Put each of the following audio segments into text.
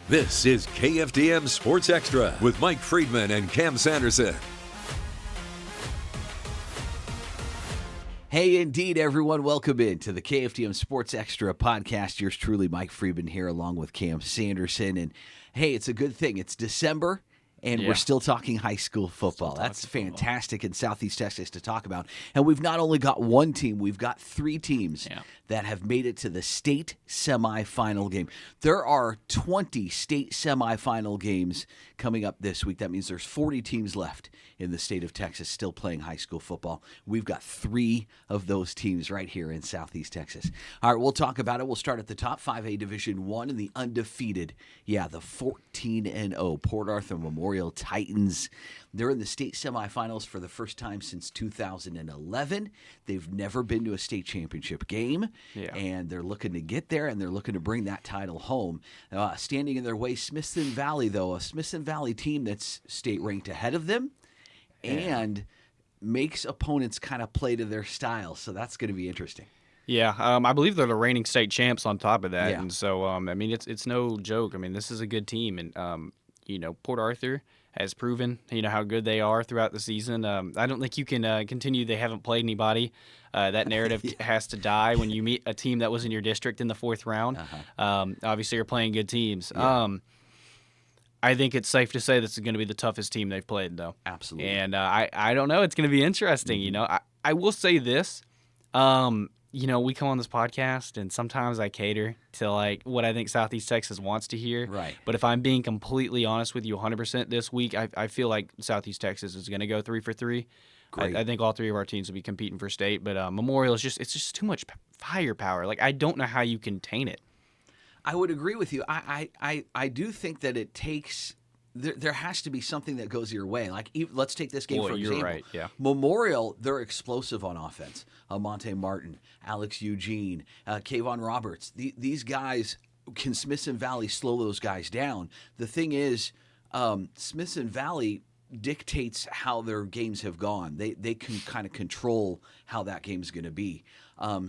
This is KFDM Sports Extra with Mike Freeman and Cam Sanderson. Hey, indeed, everyone. Welcome in to the KFDM Sports Extra podcast. Yours truly, Mike Freeman here along with Cam Sanderson. And hey, it's a good thing. It's December. And we're still talking high school football. That's fantastic in Southeast Texas to talk about. And we've not only got one team, we've got three teams that have made it to the state semifinal game. There are 20 state semifinal games coming up this week. That means there's 40 teams left in the state of Texas still playing high school football. We've got three of those teams right here in Southeast Texas. All right, we'll talk about it. We'll start at the top, 5A Division I, and the undefeated, the 14-0 Port Arthur Memorial Titans. They're in the state semifinals for the first time since 2011. They've never been to a state championship game, and they're looking to get there, and they're looking to bring that title home. Standing in their way, Smithson Valley, though, a Smithson Valley team that's state ranked ahead of them and makes opponents kind of play to their style, so that's going to be interesting. Yeah, I believe they're the reigning state champs on top of that, and so, I mean, it's no joke. I mean, this is a good team, and, Port Arthur has proven, how good they are throughout the season. I don't think you can continue. They haven't played anybody. That narrative has to die when you meet a team that was in your district in the fourth round. Obviously, you're playing good teams. I think it's safe to say this is going to be the toughest team they've played, though. Absolutely. And I don't know. It's going to be interesting. I will say this. We come on this podcast, and sometimes I cater to, what I think Southeast Texas wants to hear. Right. But if I'm being completely honest with you 100% this week, I feel like Southeast Texas is going to go 3 for 3. Great. I think all three of our teams will be competing for state, but Memorial it's just too much firepower. I don't know how you contain it. I would agree with you. I do think that it takes there has to be something that goes your way. Let's take this game for example. You're right, yeah. Memorial, they're explosive on offense. Monte Martin, Alex Eugene, Kayvon Roberts. These guys, can Smithson Valley slow those guys down? The thing is, Smithson Valley dictates how their games have gone. They can kind of control how that game's going to be.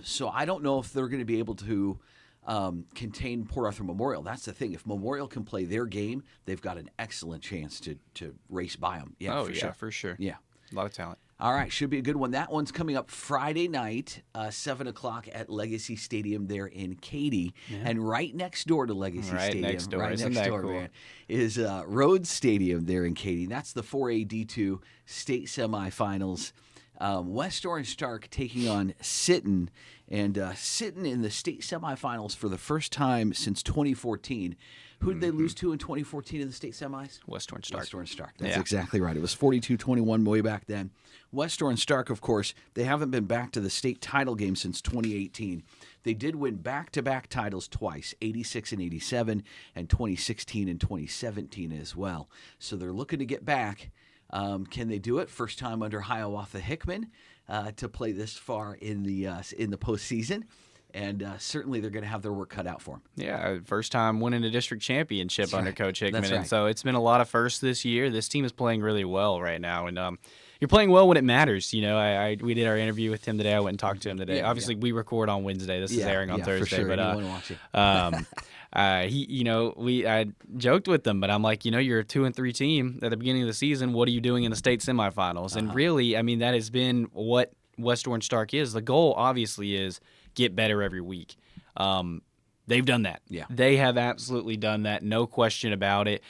So I don't know if they're going to be able to contain Port Arthur Memorial. That's the thing. If Memorial can play their game, they've got an excellent chance to race by them. Yeah, for sure. Yeah. A lot of talent. All right, should be a good one. That one's coming up Friday night, 7 o'clock at Legacy Stadium there in Katy. Yeah. And right next door to Legacy Stadium, man, is Rhodes Stadium there in Katy. That's the 4A D2 state semifinals. West Orange Stark taking on Sinton, and Sinton in the state semifinals for the first time since 2014. Who did they lose to in 2014 in the state semis? West Orange Stark. West Orange Stark. That's exactly right. It was 42-21 way back then. West Orange Stark, of course, they haven't been back to the state title game since 2018. They did win back-to-back titles twice, 86 and 87, and 2016 and 2017 as well. So they're looking to get back. Can they do it? First time under Hiawatha Hickman to play this far in the postseason, and certainly they're going to have their work cut out for them. Yeah, first time winning a district championship under Coach Hickman, That's right. And so it's been a lot of firsts this year. This team is playing really well right now, and you're playing well when it matters. We did our interview with him today. I went and talked to him today. Obviously, we record on Wednesday. This is airing on Thursday, for sure. but Anyone watching. I joked with them, but I'm like, you're a 2-3 team at the beginning of the season. What are you doing in the state semifinals? And really, I mean, that has been what West Orange Stark is. The goal, obviously, is get better every week. They've done that. Yeah. They have absolutely done that. No question about it.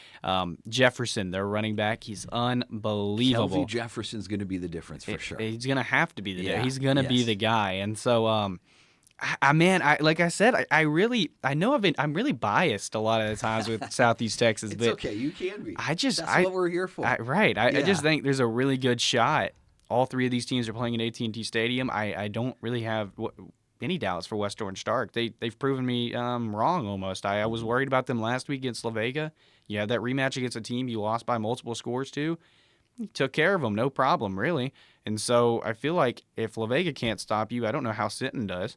Jefferson, their running back, he's unbelievable. Kelvin Jefferson's going to be the difference for sure. He's going to have to be the guy. He's going to be the guy. And so, like I said, I'm really biased a lot of the times with Southeast Texas. It's okay. You can be. That's what we're here for. I just think there's a really good shot. All three of these teams are playing in AT&T Stadium. I don't really have any doubts for West Orange Stark. They've proven me wrong almost. I was worried about them last week against La Vega. You had that rematch against a team you lost by multiple scores to. You took care of them, no problem, really. And so I feel like if La Vega can't stop you, I don't know how Sinton does.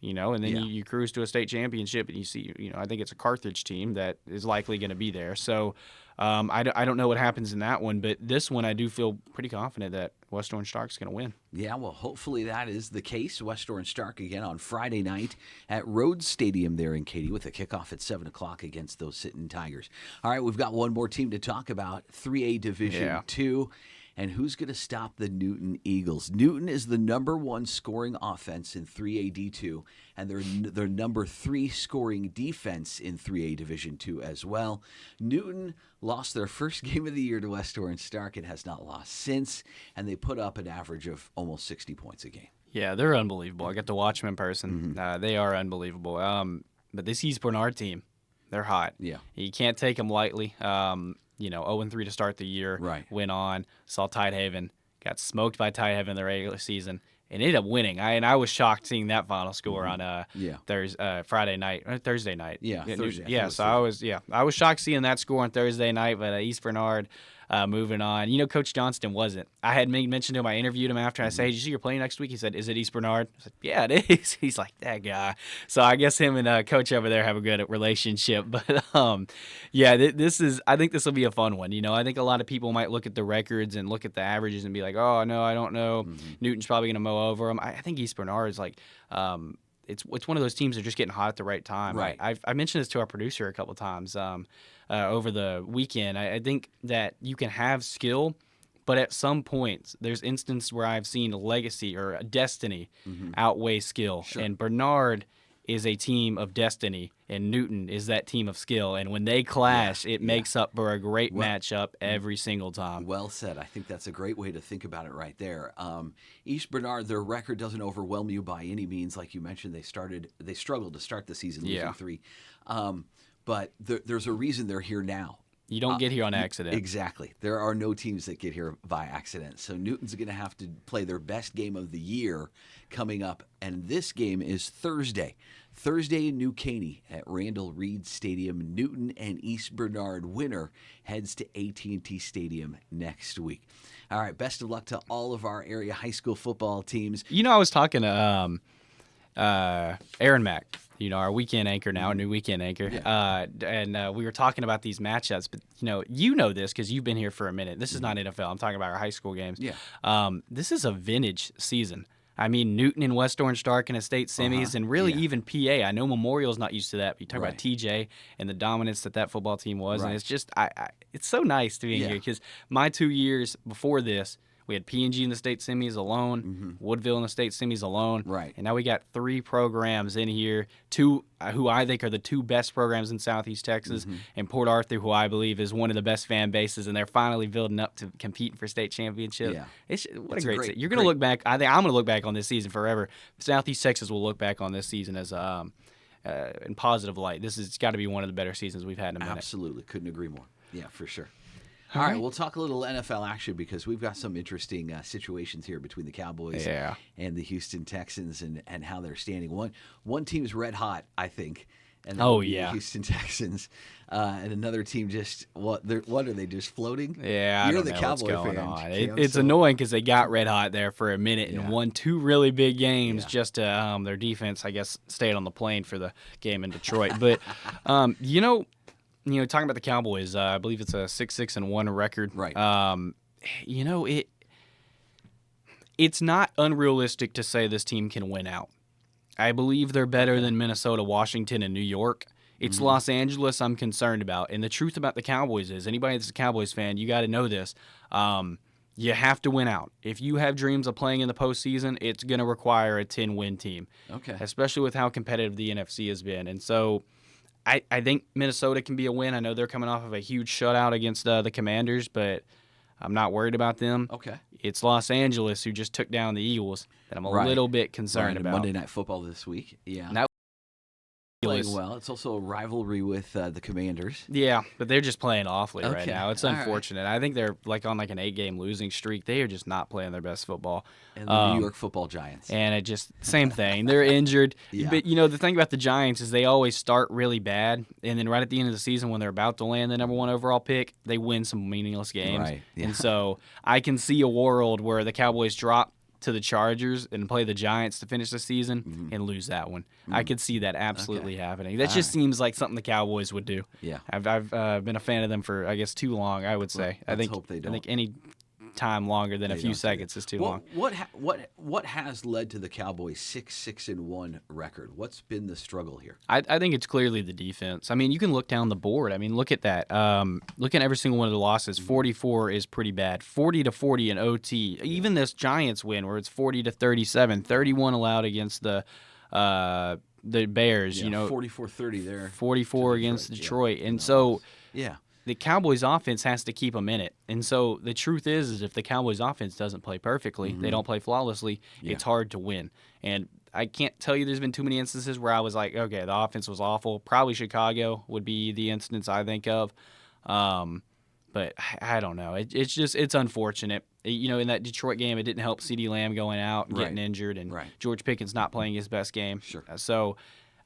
and then you cruise to a state championship, and you see, I think it's a Carthage team that is likely going to be there. So I don't know what happens in that one, but this one I do feel pretty confident that West Orange Stark's going to win. Yeah, well, hopefully that is the case. West Orange Stark again on Friday night at Rhodes Stadium there in Katy with a kickoff at 7 o'clock against those Sinton Tigers. All right, we've got one more team to talk about, 3A Division II. And who's going to stop the Newton Eagles? Newton is the number 1 scoring offense in 3A D2, and they're number 3 scoring defense in 3A Division II as well. Newton lost their first game of the year to West Orange Stark and has not lost since, and they put up an average of almost 60 points a game. Yeah, they're unbelievable. I got to watch them in person. They are unbelievable. But this East Bernard team, they're hot. Yeah. You can't take them lightly. 0-3 to start the year. Right. Went on, saw Tidehaven, got smoked by Tidehaven in the regular season, and ended up winning. I was shocked seeing that final score on Friday night or Thursday night. Yeah, Thursday. Yeah, so I was shocked seeing that score on Thursday night, but East Bernard. Moving on. Coach Johnston wasn't. I had mentioned to him, I interviewed him after. I said, hey, did you see you're playing next week? He said, is it East Bernard? I said, yeah, it is. He's like, that guy. So I guess him and Coach over there have a good relationship. But, I think this will be a fun one. I think a lot of people might look at the records and look at the averages and be like, oh, no, I don't know. Newton's probably going to mow over them. I think East Bernard is like it's one of those teams that are just getting hot at the right time. Right. I mentioned this to our producer a couple of times over the weekend. I think that you can have skill, but at some points there's instances where I've seen legacy or destiny outweigh skill. Sure. And Bernard is a team of destiny, and Newton is that team of skill. And when they clash, it makes up for a great matchup every single time. Well said. I think that's a great way to think about it right there. East Bernard, their record doesn't overwhelm you by any means. Like you mentioned, they struggled to start the season, losing 3. But there's a reason they're here now. You don't get here on accident. Exactly. There are no teams that get here by accident. So Newton's going to have to play their best game of the year coming up. And this game is Thursday in New Caney at Randall Reed Stadium. Newton and East Bernard winner heads to AT&T Stadium next week. All right, best of luck to all of our area high school football teams. I was talking to Aaron Mack, our weekend anchor now, our new weekend anchor. Yeah. And we were talking about these matchups, but you know this because you've been here for a minute. This is not NFL. I'm talking about our high school games. Yeah. This is a vintage season. I mean, Newton and West Orange Stark in a state semis, and really even PA. I know Memorial's not used to that, but you talk about TJ and the dominance that football team was, and it's just it's so nice to be in here because my 2 years before this, we had P&G in the state semis alone, Woodville in the state semis alone, and now we got 3 programs in here, 2 who I think are the 2 best programs in Southeast Texas, and Port Arthur, who I believe is one of the best fan bases, and they're finally building up to competing for state championship. Yeah. It's a great season. You're going to look back. I think I'm going to look back on this season forever. Southeast Texas will look back on this season as in positive light. It's got to be one of the better seasons we've had in a minute. Absolutely. Couldn't agree more. Yeah, for sure. All right, we'll talk a little NFL action because we've got some interesting situations here between the Cowboys and the Houston Texans and how they're standing. One team's red hot, I think, and the Houston Texans, and another team just what are they just floating? Yeah, you're I don't the know Cowboy what's going fan. on. It's annoying because they got red hot there for a minute and won 2 really big games just to their defense, I guess, stayed on the plane for the game in Detroit. But talking about the Cowboys, I believe it's a 6-6-1 record. Right. It's not unrealistic to say this team can win out. I believe they're better than Minnesota, Washington, and New York. It's Los Angeles I'm concerned about. And the truth about the Cowboys is, anybody that's a Cowboys fan, you got to know this. You have to win out. If you have dreams of playing in the postseason, it's going to require a 10-win team. Okay. Especially with how competitive the NFC has been. And so I think Minnesota can be a win. I know they're coming off of a huge shutout against the Commanders, but I'm not worried about them. Okay. It's Los Angeles who just took down the Eagles that I'm a little bit concerned about. Monday Night Football this week. Yeah. Now, playing well. It's also a rivalry with the Commanders. Yeah, but they're just playing awfully right now. It's unfortunate. Right. I think they're on an 8-game losing streak. They are just not playing their best football. And the New York Football Giants. And it just same thing. They're injured. But the thing about the Giants is they always start really bad, and then right at the end of the season when they're about to land the number 1 overall pick, they win some meaningless games. Right. Yeah. And so I can see a world where the Cowboys drop to the Chargers and play the Giants to finish the season and lose that one. I could see that absolutely happening. That just seems like something the Cowboys would do. Yeah. I've been a fan of them for, I guess, too long, I would say. Let's hope they don't. I think any time longer than a few seconds is too long. What has led to the Cowboys' 6-6-1 record? What's been the struggle here? I think it's clearly the defense. I mean, you can look down the board. I mean, look at that. Look at every single one of the losses. 44 is pretty bad. 40-40 in OT. Even this Giants win where it's 40-37. 31 allowed against the Bears. 44-30 there. 44 against Detroit. And so yeah. The Cowboys' offense has to keep them in it. And so the truth is if the Cowboys' offense doesn't play perfectly, they don't play flawlessly, it's hard to win. And I can't tell you there's been too many instances where I was like, okay, the offense was awful. Probably Chicago would be the instance I think of. But I don't know. It's unfortunate. In that Detroit game, it didn't help CeeDee Lamb going out and getting injured, and George Pickens not playing his best game. Sure. So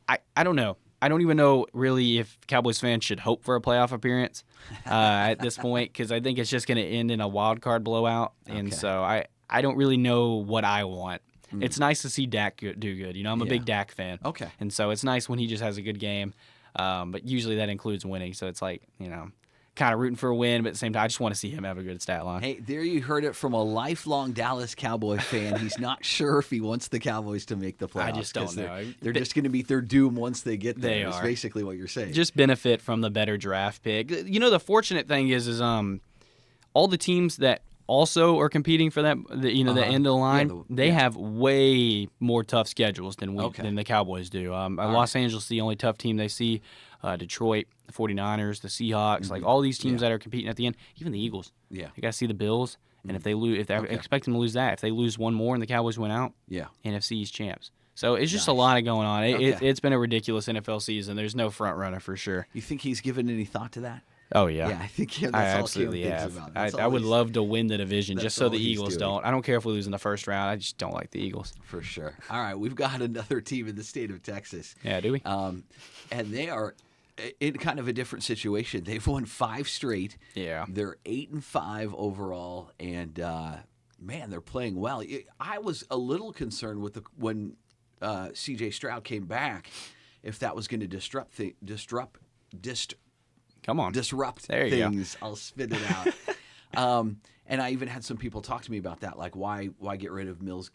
I don't know. I don't even know really if Cowboys fans should hope for a playoff appearance at this point, because I think it's just going to end in a wild card blowout. And so I don't really know what I want. It's nice to see Dak do good. I'm a big Dak fan. Okay. And so it's nice when he just has a good game. But usually that includes winning. So it's like, kind of rooting for a win, but at the same time, I just want to see him have a good stat line. Hey, there you heard it from a lifelong Dallas Cowboy fan. He's not sure if he wants the Cowboys to make the playoffs. I just don't know. They're just going to meet their doom once they get there. They is are. basically what you're saying. Just benefit from the better draft pick. The fortunate thing is all the teams that also are competing for that, the end of the line, they have way more tough schedules than the Cowboys do. Los Angeles is the only tough team they see. Detroit, the 49ers, the Seahawks, like all these teams that are competing at the end, even the Eagles. Yeah. You got to see the Bills, and if they lose, if they're expecting to lose that, if they lose one more and the Cowboys win out, NFC East champs. So it's just a lot going on. It's been a ridiculous NFL season. There's no front runner for sure. You think he's given any thought to that? Oh, yeah. Yeah, I think that's I all absolutely Cam have. thinks about. I would love to win the division just so the he's Eagles doing. don't. I don't care if we lose in the first round. I just don't like the Eagles. For sure. All right, we've got another team in the state of Texas. Yeah, do we? And they are in kind of a different situation. They've won 5 straight. Yeah. They're 8-5 overall, and man, they're playing well. I was a little concerned with when C.J. Stroud came back, if that was going to disrupt There you things. I'll spit it out. And I even had some people talk to me about that, like why get rid of Mills?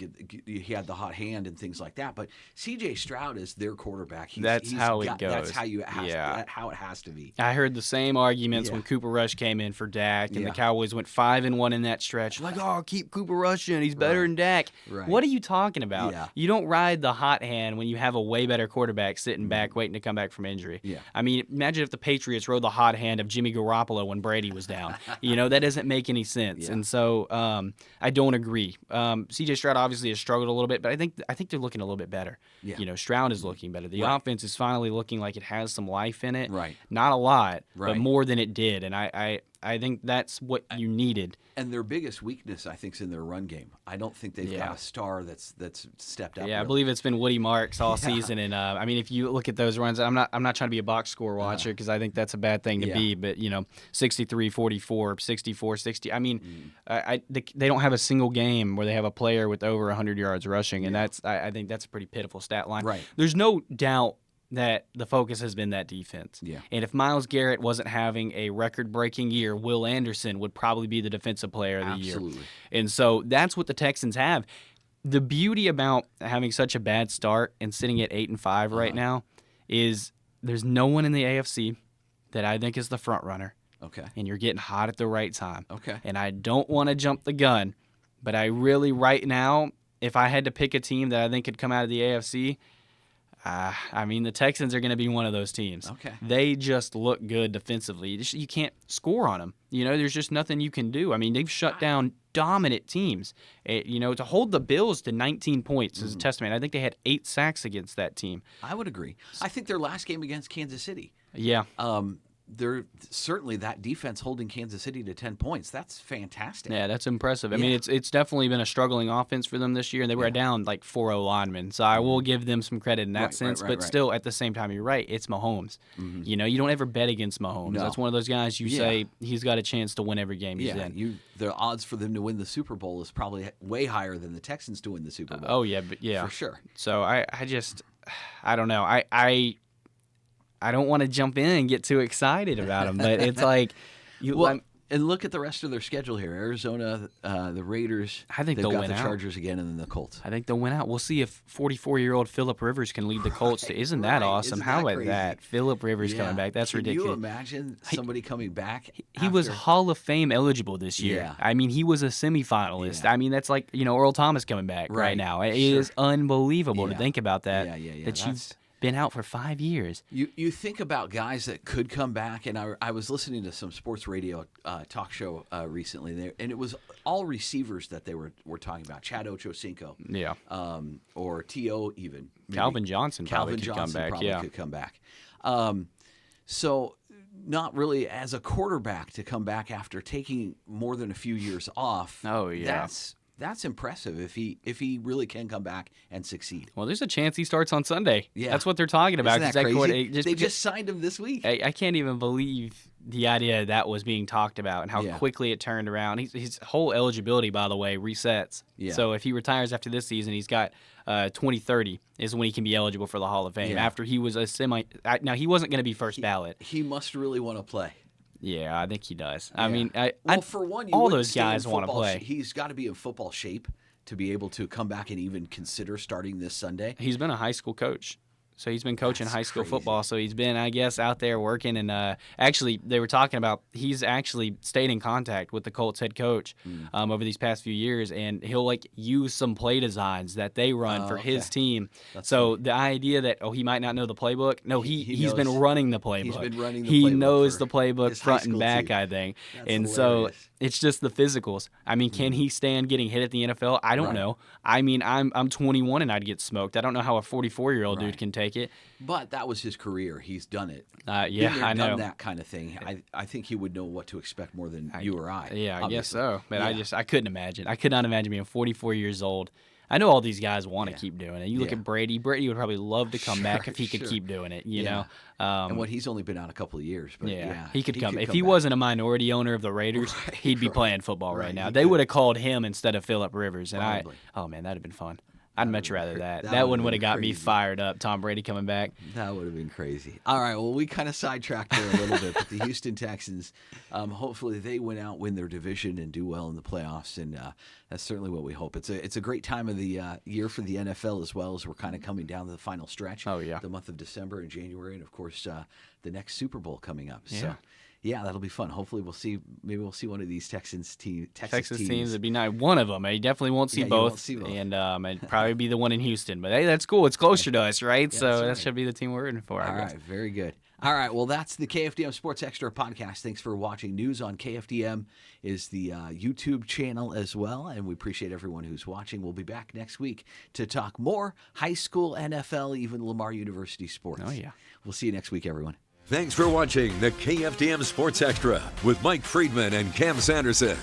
He had the hot hand and things like that. But C.J. Stroud is their quarterback. That's how it goes. That's how it has to be. I heard the same arguments when Cooper Rush came in for Dak, and the Cowboys went 5-1 in that stretch. Like, keep Cooper Rush in. He's better than Dak. Right. What are you talking about? Yeah. You don't ride the hot hand when you have a way better quarterback sitting back waiting to come back from injury. Yeah. I mean, imagine if the Patriots rode the hot hand of Jimmy Garoppolo when Brady was down. That doesn't make any sense. Yeah. And so I don't agree. C.J. Stroud obviously has struggled a little bit, but I think they're looking a little bit better. Yeah. Stroud is looking better. The offense is finally looking like it has some life in it. Right. Not a lot, but more than it did. And I think that's what you needed. And their biggest weakness, I think, is in their run game. I don't think they've got a star that's stepped up. Yeah, I believe it's been Woody Marks all season. And I mean, if you look at those runs, I'm not trying to be a box score watcher because I think that's a bad thing to be. But 63-44, 64-60. I mean, they don't have a single game where they have a player with over 100 yards rushing, and I think that's a pretty pitiful stat line. Right. There's no doubt that the focus has been that defense. Yeah. And if Myles Garrett wasn't having a record-breaking year, Will Anderson would probably be the defensive player of the year. Absolutely. And so that's what the Texans have. The beauty about having such a bad start and sitting at 8-5 right now is there's no one in the AFC that I think is the front runner. Okay. And you're getting hot at the right time. Okay. And I don't want to jump the gun, but I really right now, if I had to pick a team that I think could come out of the AFC, I mean, the Texans are going to be one of those teams. Okay. They just look good defensively. You can't score on them. There's just nothing you can do. I mean, they've shut down dominant teams. To hold the Bills to 19 points is a testament. I think they had 8 sacks against that team. I would agree. I think their last game against Kansas City. Yeah. they're certainly that defense holding Kansas City to 10 points. That's fantastic. Yeah, that's impressive. I mean, it's definitely been a struggling offense for them this year. They were down like 4 linemen, so I will give them some credit in that sense. But still, at the same time, you're right. It's Mahomes. You know, you don't ever bet against Mahomes. No. That's one of those guys you say he's got a chance to win every game he's in. The odds for them to win the Super Bowl is probably way higher than the Texans to win the Super Bowl. Oh yeah, but yeah, for sure. So I don't know. I don't want to jump in and get too excited about them, but it's like and look at the rest of their schedule here. Arizona, the Raiders. I think they'll got win the out. Chargers again, and then the Colts. I think they'll win out. We'll see if 44-year-old Phillip Rivers can lead the Colts. Isn't that awesome? Isn't How that about crazy? that? Phillip Rivers coming back. That's ridiculous. Can you imagine somebody coming back? He was Hall of Fame eligible this year. Yeah. I mean, he was a semifinalist. Yeah. I mean, that's like, Earl Thomas coming back right now. It is unbelievable to think about that. That you've been out for 5 years. You think about guys that could come back, and I was listening to some sports radio talk show recently, there, and it was all receivers that they were talking about. Chad Ochocinco, or T.O. even. Maybe. Calvin Johnson Calvin probably Johnson could come back. could come back. So not really as a quarterback to come back after taking more than a few years off. Oh yeah. That's impressive if he really can come back and succeed. Well, there's a chance he starts on Sunday. Yeah. That's what they're talking about. Isn't that crazy? They just signed him this week. I can't even believe the idea that was being talked about and how Yeah. quickly it turned around. His whole eligibility, by the way, resets. Yeah. So if he retires after this season, he's got 2030 is when he can be eligible for the Hall of Fame. Yeah. After he was now he wasn't going to be first ballot. He must really want to play. Yeah, I think he does. Yeah. I mean, for one, all those guys want to play. He's got to be in football shape to be able to come back and even consider starting this Sunday. He's been a high school coach. So he's been coaching high school football. So he's been, I guess, out there working. And actually, they were talking about he's actually stayed in contact with the Colts head coach over these past few years. And he'll use some play designs that they run for his team. That's funny. The idea that, he might not know the playbook. No, he's been running the playbook. He's been running the playbook. He knows the playbook front and back, team. I think. That's and hilarious. So it's just the physicals. I mean, can he stand getting hit at the NFL? I don't know. I mean, I'm 21 and I'd get smoked. I don't know how a 44-year-old dude can take it. But that was his career. He's done it. I know. Done that kind of thing. I think he would know what to expect more than you or I. Yeah, obviously. I guess so. But I couldn't imagine. I could not imagine being 44 years old. I know all these guys want to keep doing it. You look at Brady. Brady would probably love to come back if he could keep doing it, you know. And he's only been out a couple of years. But he could come. If he wasn't a minority owner of the Raiders, he'd be playing football right now. They would have called him instead of Phillip Rivers. And man, that'd have been fun. I'd much rather that. That one would have got me fired up. Tom Brady coming back. That would have been crazy. All right, well, we kind of sidetracked there a little bit, but the Houston Texans, hopefully they win their division and do well in the playoffs, and that's certainly what we hope. It's a great time of the year for the NFL as well, as we're kind of coming down to the final stretch. Oh, yeah. The month of December and January, and, of course, the next Super Bowl coming up. Yeah. So. Yeah, that'll be fun. Hopefully, maybe we'll see one of these Texas teams. It'd be nice. One of them. You definitely won't see both. Won't see both. And it'd probably be the one in Houston. But hey, that's cool. It's closer to us, right? Yeah, so that should be the team we're rooting for. All right, very good. All right, well, that's the KFDM Sports Extra podcast. Thanks for watching. News on KFDM is the YouTube channel as well, and we appreciate everyone who's watching. We'll be back next week to talk more high school, NFL, even Lamar University sports. Oh, yeah. We'll see you next week, everyone. Thanks for watching the KFDM Sports Extra with Mike Freedman and Cam Sanderson.